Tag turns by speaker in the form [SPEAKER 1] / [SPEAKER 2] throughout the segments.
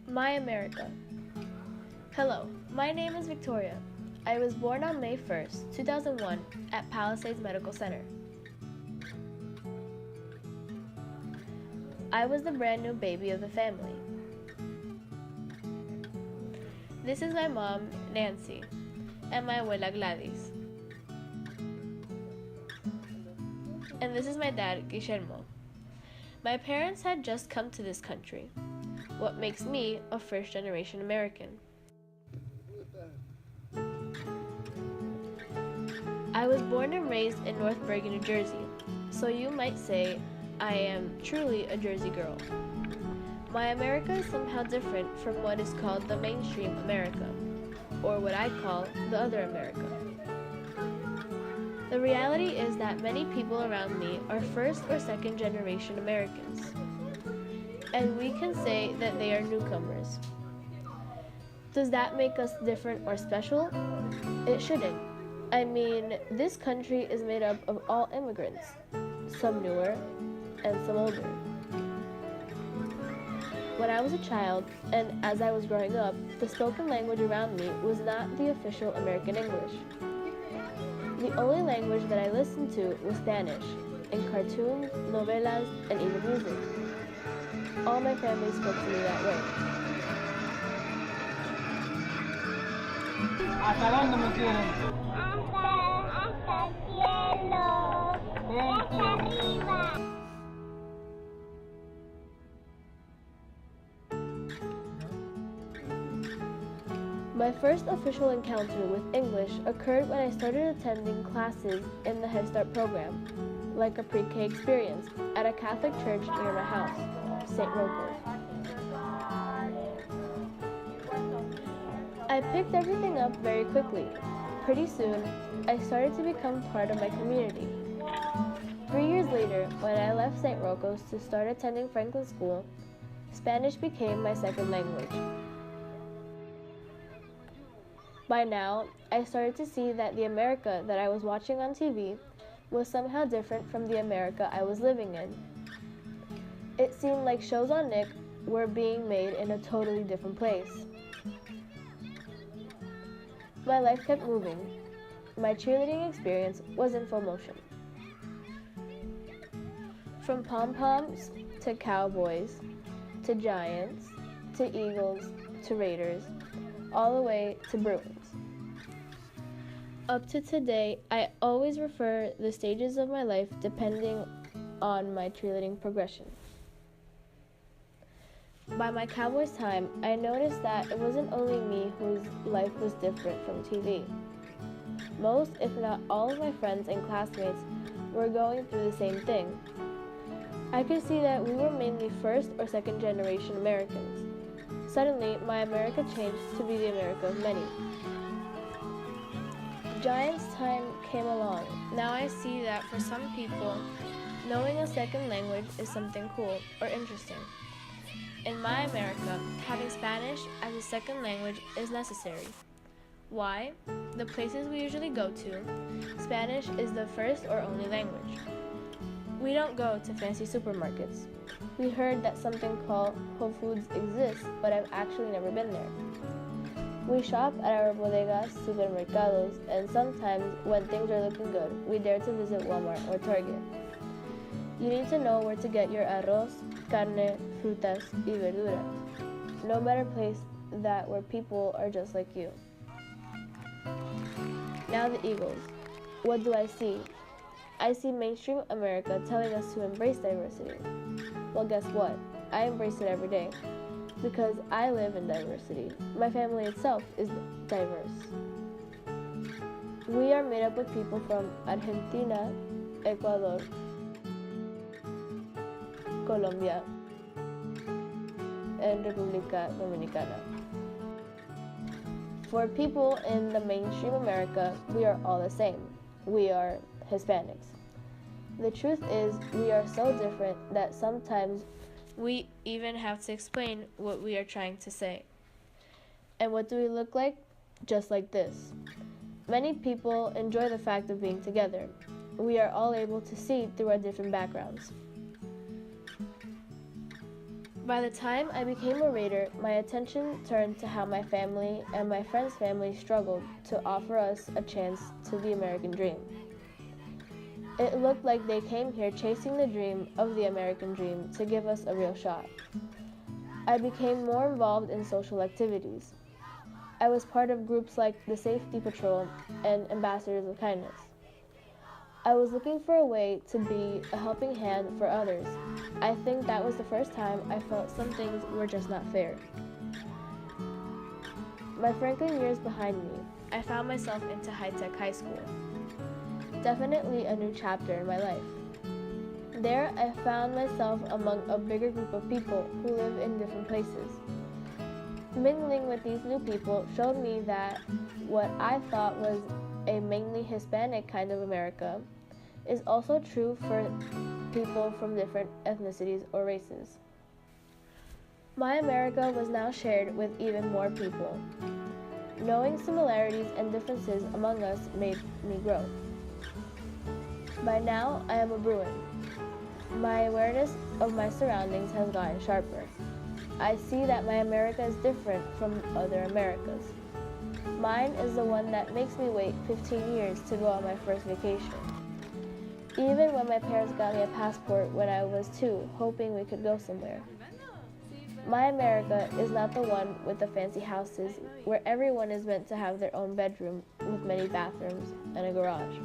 [SPEAKER 1] My America. Hello, my name is Victoria. I was born on May 1st, 2001, at Palisades Medical Center. I was the brand new baby of the family. This is my mom, Nancy, and my abuela Gladys. And this is my dad, Guillermo. My parents had just come to this country, what makes me a first-generation American. I was born and raised in North Bergen, New Jersey, so you might say I am truly a Jersey girl. My America is somehow different from what is called the mainstream America, or what I call the other America. The reality is that many people around me are first or second generation Americans, and we can say that they are newcomers. Does that make us different or special? It shouldn't. I mean, this country is made up of all immigrants, some newer and some older. When I was a child, and as I was growing up, the spoken language around me was not the official American English. The only language that I listened to was Spanish, in cartoons, novelas, and even music. All my family spoke to me that way.
[SPEAKER 2] ¿Hasta dónde me quieren?
[SPEAKER 3] Hasta el cielo. Hasta arriba.
[SPEAKER 1] My first official encounter with English occurred when I started attending classes in the Head Start program, like a pre-K experience, at a Catholic church near my house, St. Rocco's. I picked everything up very quickly. Pretty soon, I started to become part of my community. 3 years later, when I left St. Rocco's to start attending Franklin School, Spanish became my second language. By now, I started to see that the America that I was watching on TV was somehow different from the America I was living in. It seemed like shows on Nick were being made in a totally different place. My life kept moving. My cheerleading experience was in full motion. From pom-poms to Cowboys, to Giants, to Eagles, to Raiders, all the way to Bruins. Up to today, I always refer the stages of my life depending on my cheerleading progression. By my Cowboys time, I noticed that it wasn't only me whose life was different from TV. Most, if not all of my friends and classmates were going through the same thing. I could see that we were mainly first or second generation Americans. Suddenly, my America changed to be the America of many. Giants time came along. Now I see that for some people, knowing a second language is something cool or interesting. In my America, having Spanish as a second language is necessary. Why? The places we usually go to, Spanish is the first or only language. We don't go to fancy supermarkets. We heard that something called Whole Foods exists, but I've actually never been there. We shop at our bodegas, supermercados, and sometimes when things are looking good, we dare to visit Walmart or Target. You need to know where to get your arroz, carne, frutas, y verduras. No better place that where people are just like you. Now the Eagles. What do I see? I see mainstream America telling us to embrace diversity. Well, guess what? I embrace it every day because I live in diversity. My family itself is diverse. We are made up of people from Argentina, Ecuador, Colombia, and República Dominicana. For people in the mainstream America, we are all the same. We are Hispanics. The truth is, we are so different that sometimes we even have to explain what we are trying to say. And what do we look like? Just like this. Many people enjoy the fact of being together. We are all able to see through our different backgrounds. By the time I became a Raider, my attention turned to how my family and my friends' family struggled to offer us a chance to the American dream. It looked like they came here chasing the dream of the American dream to give us a real shot. I became more involved in social activities. I was part of groups like the Safety Patrol and Ambassadors of Kindness. I was looking for a way to be a helping hand for others. I think that was the first time I felt some things were just not fair. My Franklin years behind me, I found myself into high-tech high school. Definitely a new chapter in my life. There, I found myself among a bigger group of people who live in different places. Mingling with these new people showed me that what I thought was a mainly Hispanic kind of America is also true for people from different ethnicities or races. My America was now shared with even more people. Knowing similarities and differences among us made me grow. By now, I am a Bruin. My awareness of my surroundings has gotten sharper. I see that my America is different from other Americas. Mine is the one that makes me wait 15 years to go on my first vacation. Even when my parents got me a passport when I was 2, hoping we could go somewhere. My America is not the one with the fancy houses where everyone is meant to have their own bedroom with many bathrooms and a garage.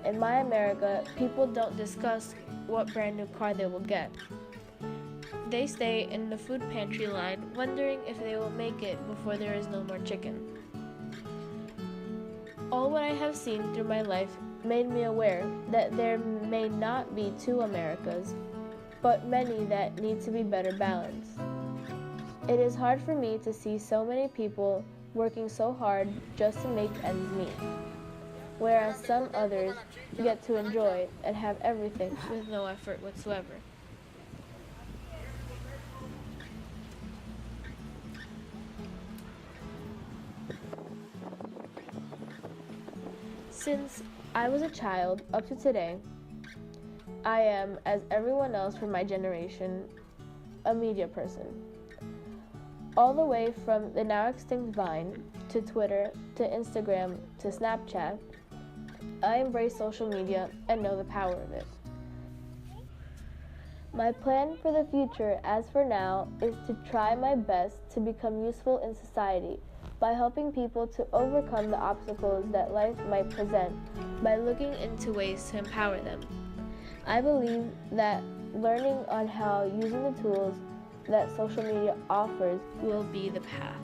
[SPEAKER 1] In my America, people don't discuss what brand new car they will get. They stay in the food pantry line wondering if they will make it before there is no more chicken. All what I have seen through my life made me aware that there may not be two Americas, but many that need to be better balanced. It is hard for me to see so many people working so hard just to make ends meet, whereas some others get to enjoy and have everything with no effort whatsoever. Since I was a child up to today, I am, as everyone else from my generation, a media person. All the way from the now extinct Vine, to Twitter, to Instagram, to Snapchat, I embrace social media and know the power of it. My plan for the future, as for now, is to try my best to become useful in society by helping people to overcome the obstacles that life might present by looking into ways to empower them. I believe that learning on how using the tools that social media offers will be the path.